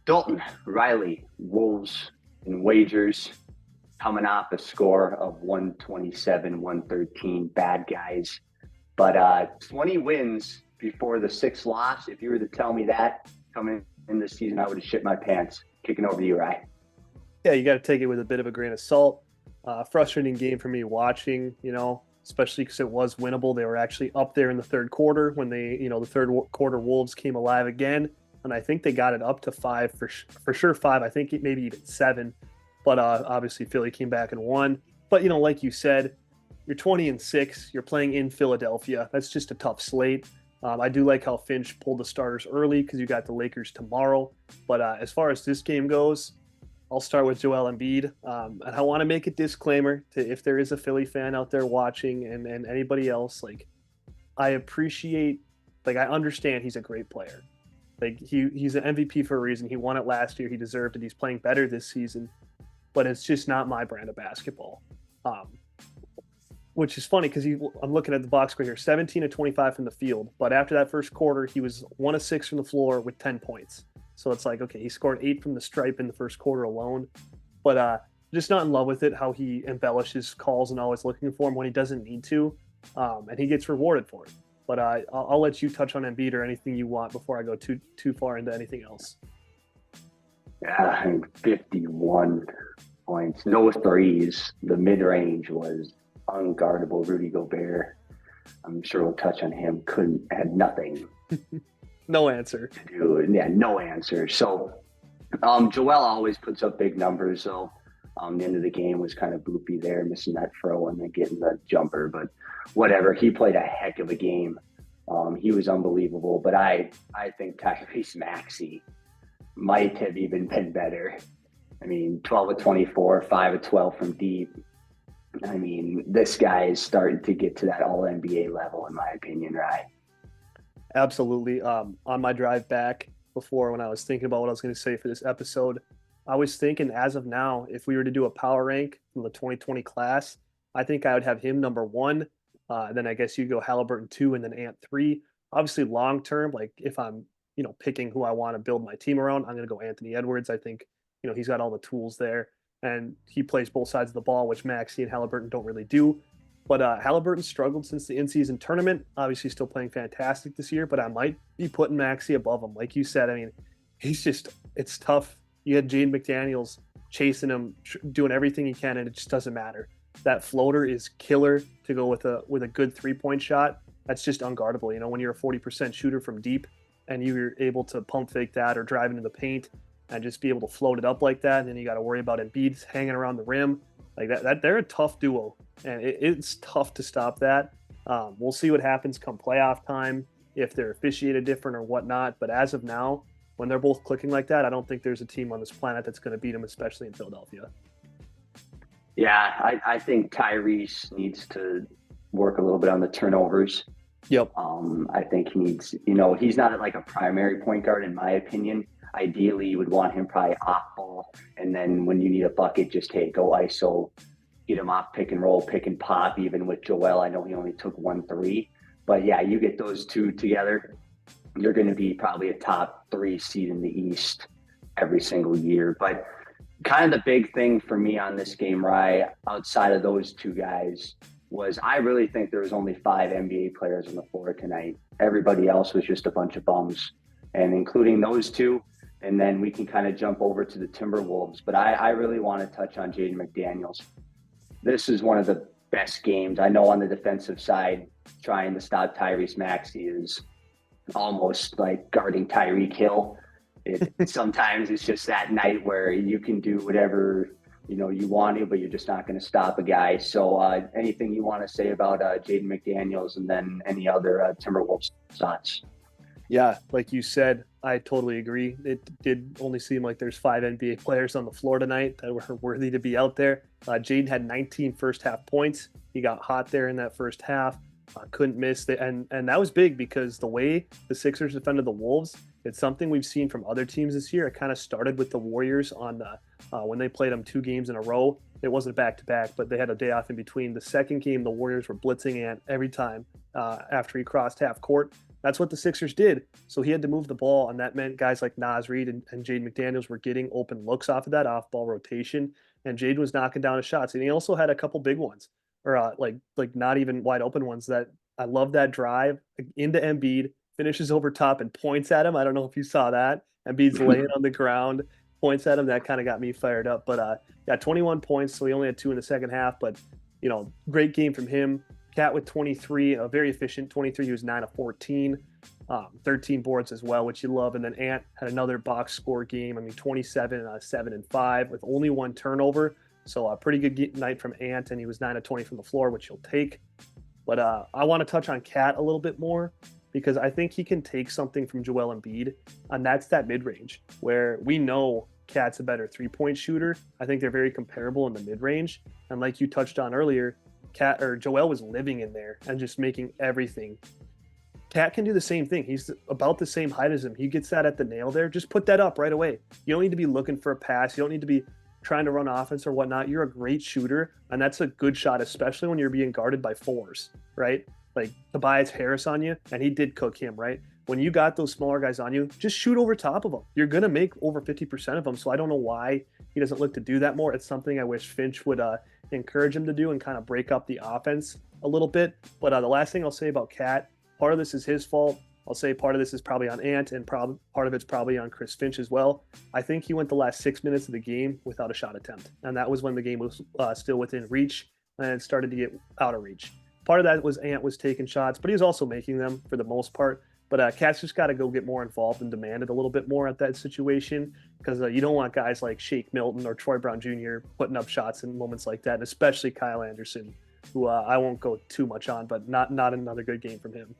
Dalton, Riley, Wolves, and Wagers coming off a score of 127, 113. Bad guys. But 20 wins before the sixth loss. If you were to tell me that coming in this season, I would have shit my pants. Kicking over to you, Ryan. Yeah, you got to take it with a bit of a grain of salt. Frustrating game for me watching, especially because it was winnable. They were actually up there in the third quarter when the third quarter Wolves came alive again. And I think they got it up to five for sure. Five, I think maybe even seven. But obviously, Philly came back and won. But, like you said, you're 20-6. You're playing in Philadelphia. That's just a tough slate. I do like how Finch pulled the starters early because you got the Lakers tomorrow. But as far as this game goes, I'll start with Joel Embiid. And I want to make a disclaimer to if there is a Philly fan out there watching and anybody else, I appreciate, I understand he's a great player. He's an MVP for a reason. He won it last year. He deserved it. He's playing better this season. But it's just not my brand of basketball. Which is funny because I'm looking at the box score here, 17 of 25 from the field. But after that first quarter, he was 1 of 6 from the floor with 10 points. So it's okay, he scored 8 from the stripe in the first quarter alone. But just not in love with it, how he embellishes calls and always looking for him when he doesn't need to. And he gets rewarded for it. But I'll let you touch on Embiid or anything you want before I go too far into anything else. Yeah, 51 points. No threes. The mid-range was unguardable. Rudy Gobert, I'm sure we'll touch on him, had nothing. No answer. Dude, yeah, no answer. So Joel always puts up big numbers. So the end of the game was kind of boopy there, missing that throw and then getting the jumper. But whatever, he played a heck of a game. He was unbelievable. But I think Tyrese Maxey might have even been better. 12 of 24, 5 of 12 from deep. This guy is starting to get to that all-NBA level, in my opinion, right? Absolutely. On my drive back before, when I was thinking about what I was going to say for this episode, I was thinking as of now, if we were to do a power rank from the 2020 class, I think I would have him number 1. Then I guess you go Halliburton 2 and then Ant 3. Obviously, long term, if I'm picking who I want to build my team around, I'm going to go Anthony Edwards. I think he's got all the tools there, and he plays both sides of the ball, which Maxey and Halliburton don't really do. But Halliburton struggled since the in-season tournament. Obviously, still playing fantastic this year, but I might be putting Maxey above him. Like you said, it's tough. You had Jaden McDaniels chasing him, doing everything he can, and it just doesn't matter. That floater is killer to go with a good three-point shot. That's just unguardable. When you're a 40% shooter from deep and you're able to pump fake that or drive into the paint and just be able to float it up like that, and then you got to worry about Embiid hanging around the rim. That they're a tough duo, and it's tough to stop that. We'll see what happens come playoff time, if they're officiated different or whatnot. But as of now, when they're both clicking like that, I don't think there's a team on this planet that's going to beat them, especially in Philadelphia. Yeah, I think Tyrese needs to work a little bit on the turnovers. Yep. I think he needs, he's not a primary point guard, in my opinion. Ideally, you would want him probably off ball, and then when you need a bucket, just go ISO, get him off pick and roll, pick and pop. Even with Joel, I know he only took 1 3, but yeah, you get those two together, you're going to be probably a top 3 seed in the East every single year. But kind of the big thing for me on this game, Rye, outside of those two guys, was I really think there was only 5 NBA players on the floor tonight. Everybody else was just a bunch of bums, and including those two. And then we can kind of jump over to the Timberwolves. But I really want to touch on Jaden McDaniels. This is one of the best games. I know on the defensive side, trying to stop Tyrese Maxey is almost like guarding Tyreek Hill. Sometimes it's just that night where you can do whatever you want to, but you're just not going to stop a guy. So anything you want to say about Jaden McDaniels, and then any other Timberwolves thoughts? Yeah, like you said, I totally agree. It did only seem like there's 5 NBA players on the floor tonight that were worthy to be out there. Jaden had 19 first half points. He got hot there in that first half. Couldn't miss it. And that was big because the way the Sixers defended the Wolves, it's something we've seen from other teams this year. It kind of started with the Warriors on when they played them 2 games in a row. It wasn't back-to-back, but they had a day off in between. The second game, the Warriors were blitzing Ant every time after he crossed half court. That's what the Sixers did. So he had to move the ball, and that meant guys like Nas Reed and Jaden McDaniels were getting open looks off of that off-ball rotation, and Jaden was knocking down his shots, and he also had a couple big ones, or like not even wide open ones. That I love that drive into Embiid, finishes over top and points at him. I don't know if you saw that. Embiid's laying on the ground, points at him. That kind of got me fired up. But got 21 points, so he only had two in the second half. But great game from him. Cat with 23, a very efficient 23. He was 9 of 14, 13 boards as well, which you love. And then Ant had another box score game. I mean, 27, 7 and 5 with only one turnover. So a pretty good night from Ant, and he was 9 of 20 from the floor, which you'll take. But I want to touch on Cat a little bit more because I think he can take something from Joel Embiid, and that's that mid-range where we know Cat's a better three-point shooter. I think they're very comparable in the mid-range. And like you touched on earlier, Cat or Joel was living in there and just making everything. Cat can do the same thing. He's about the same height as him. He gets that at the nail there. Just put that up right away. You don't need to be looking for a pass. You don't need to be trying to run offense or whatnot. You're a great shooter, and that's a good shot, especially when you're being guarded by fours, right? Like Tobias Harris on you, and he did cook him, right? When you got those smaller guys on you, just shoot over top of them. You're going to make over 50% of them, so I don't know why he doesn't look to do that more. It's something I wish Finch would encourage him to do and kind of break up the offense a little bit. But the last thing I'll say about Cat, part of this is his fault. I'll say part of this is probably on Ant, and part of it's probably on Chris Finch as well. I think he went the last 6 minutes of the game without a shot attempt, and that was when the game was still within reach, and it started to get out of reach. Part of that was Ant was taking shots, but he was also making them for the most part. But Cat's just got to go get more involved and demand it a little bit more at that situation, because you don't want guys like Shake Milton or Troy Brown Jr. putting up shots in moments like that, and especially Kyle Anderson, who I won't go too much on, but not another good game from him.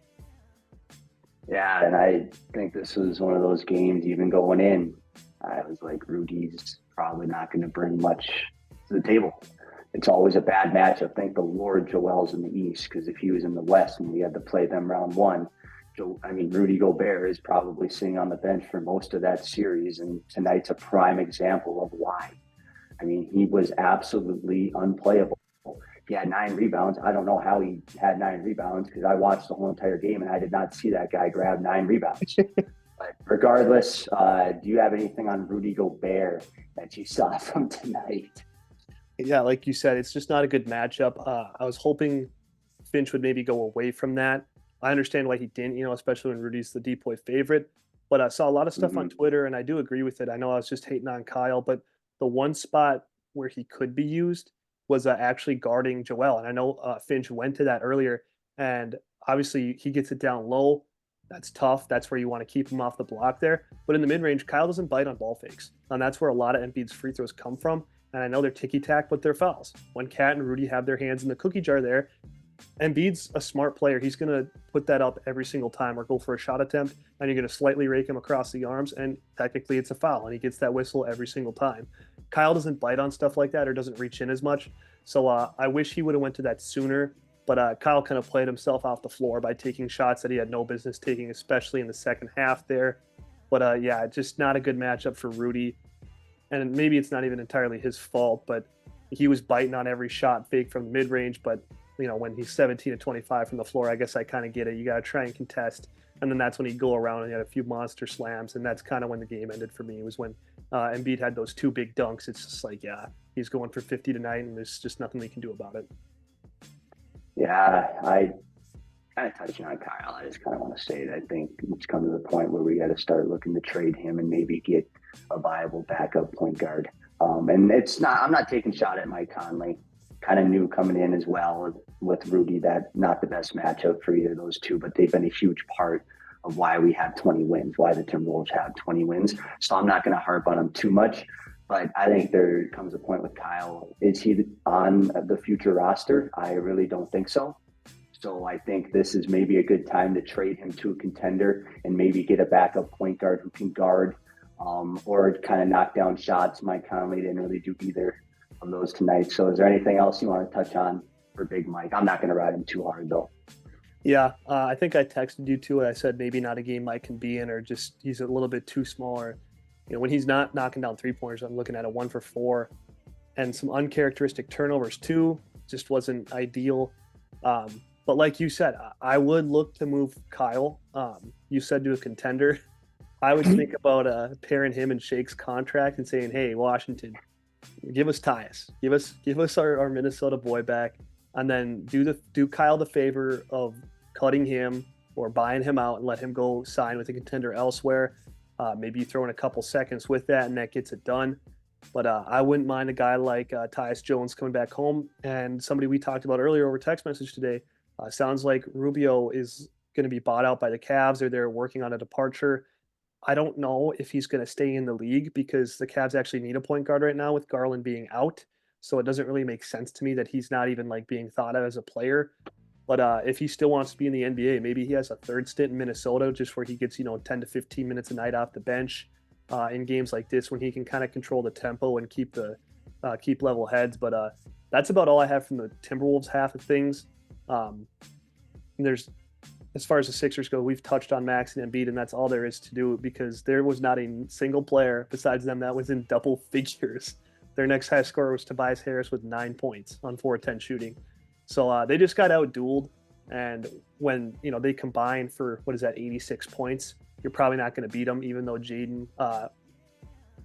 Yeah, and I think this was one of those games, even going in, I was like, Rudy's probably not going to bring much to the table. It's always a bad matchup. Thank the Lord Joel's in the East, because if he was in the West and we had to play them round one, Rudy Gobert is probably sitting on the bench for most of that series, and tonight's a prime example of why. I mean, he was absolutely unplayable. He had 9 rebounds. I don't know how he had 9 rebounds because I watched the whole entire game and I did not see that guy grab 9 rebounds. But regardless, do you have anything on Rudy Gobert that you saw from tonight? Yeah, like you said, it's just not a good matchup. I was hoping Finch would maybe go away from that. I understand why he didn't, especially when Rudy's the depoy favorite. But I saw a lot of stuff on Twitter, and I do agree with it. I know I was just hating on Kyle, but the one spot where he could be used was actually guarding Joel. And I know Finch went to that earlier, and obviously he gets it down low. That's tough. That's where you want to keep him off the block there. But in the mid-range, Kyle doesn't bite on ball fakes. And that's where a lot of Embiid's free throws come from. And I know they're ticky-tack, but they're fouls. When Cat and Rudy have their hands in the cookie jar there, Embiid's a smart player. He's going to put that up every single time or go for a shot attempt, and you're going to slightly rake him across the arms, and technically it's a foul, and he gets that whistle every single time. Kyle doesn't bite on stuff like that or doesn't reach in as much. So I wish he would have went to that sooner, but Kyle kind of played himself off the floor by taking shots that he had no business taking, especially in the second half there. But yeah, just not a good matchup for Rudy. And maybe it's not even entirely his fault, but he was biting on every shot fake from the mid-range. But, when he's 17 to 25 from the floor, I guess I kind of get it. You got to try and contest. And then that's when he'd go around and he had a few monster slams. And that's kind of when the game ended for me. It was when Embiid had those 2 big dunks. It's just like, yeah, he's going for 50 tonight, and there's just nothing we can do about it. Yeah, I kind of touching on Kyle. I just kind of want to say that I think it's come to the point where we got to start looking to trade him and maybe get a viable backup point guard. And I'm not taking shot at Mike Conley. Kind of new coming in as well with Rudy, that not the best matchup for either of those two, but they've been a huge part of why we have 20 wins, why the Timberwolves have 20 wins. So I'm not going to harp on him too much, but I think there comes a point with Kyle. Is he on the future roster? I really don't think so. So I think this is maybe a good time to trade him to a contender and maybe get a backup point guard who can guard or kind of knock down shots. Mike Conley didn't really do either of those tonight. So is there anything else you want to touch on for Big Mike? I'm not going to ride him too hard though. Yeah, I think I texted you too. I said maybe not a game Mike can be in, or just he's a little bit too small. Or, when he's not knocking down 3-pointers, I'm looking at a 1 for 4 and some uncharacteristic turnovers too. Just wasn't ideal. But like you said, I would look to move Kyle. You said to a contender. I would think about pairing him and Shake's contract and saying, "Hey, Washington, give us Tyus, give us our Minnesota boy back, and then do Kyle the favor of cutting him or buying him out and let him go sign with a contender elsewhere. Maybe you throw in a couple seconds with that, and that gets it done. But I wouldn't mind a guy like Tyus Jones coming back home, and somebody we talked about earlier over text message today. Sounds like Rubio is going to be bought out by the Cavs, or they're working on a departure. I don't know if he's going to stay in the league because the Cavs actually need a point guard right now with Garland being out. So it doesn't really make sense to me that he's not even like being thought of as a player. But if he still wants to be in the NBA, maybe he has a third stint in Minnesota just where he gets, 10 to 15 minutes a night off the bench in games like this when he can kind of control the tempo and keep level heads. But that's about all I have from the Timberwolves half of things. There's as far as the Sixers go, we've touched on Max and Embiid, and that's all there is to do because there was not a single player besides them that was in double figures. Their next highest scorer was Tobias Harris with 9 points on 4-10 shooting. So they just got outdueled, and when they combine for 86 points, you're probably not going to beat them, even though Jaden,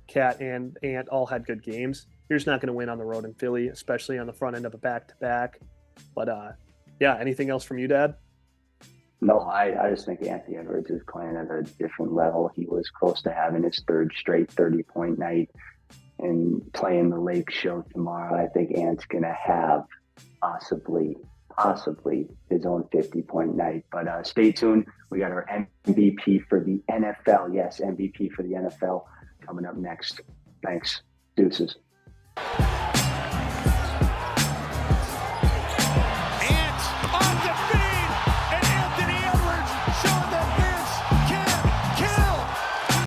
Cat, and Ant all had good games. You're just not going to win on the road in Philly, especially on the front end of a back-to-back. But yeah, anything else from you, Dad? No, I just think Anthony Edwards is playing at a different level. He was close to having his third straight 30-point night and playing the Lake Show tomorrow. I think Ant's going to have possibly his own 50-point night. But stay tuned. We got our MVP for the NFL. Yes, MVP for the NFL coming up next. Thanks. Deuces.